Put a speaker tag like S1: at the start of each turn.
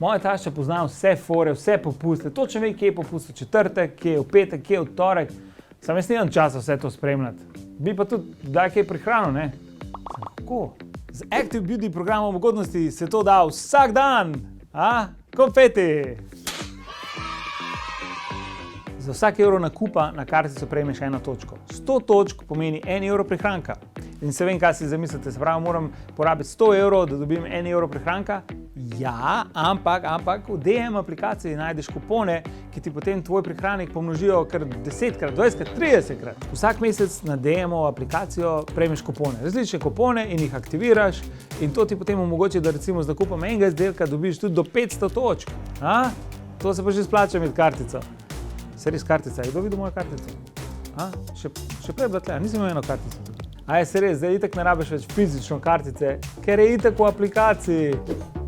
S1: Moja tašča pozna vse fore, vse popuste, točno ve, kje je popust v četrtek, kje je v petek, kje je v torek. Sam jaz nimam časa vse to spremljati. Bi pa tudi daj kaj prihrano, ne? Kako? Z Active Beauty programom ugodnosti se to da vsak dan, Konfeti! Za vsak evro nakupa na kartico prejmeš 1 točko. 100 točk pomeni 1 evro prihranka. In se vem, kaj si zamislite, se pravi, moram porabiti 100 evrov, da dobim 1 evro prihranka. Ja, ampak v DM aplikaciji najdeš kupone, ki ti potem tvoj prihranek pomnožijo kar 10krat, 20krat, 30krat. Vsak mesec na DM-ovo aplikacijo prejmeš kupone, različne kupone in jih aktiviraš in to ti potem omogoči, da recimo z nakupom enega izdelka dobiš tudi do 500 točk. To se pa že splača imeti kartico. Se res kartica, je kdo videl mojo kartico? Še prej bila tle, nisem imel eno kartico. Se res, zdaj itak ne rabiš več fizično kartice, ker je itak v aplikaciji.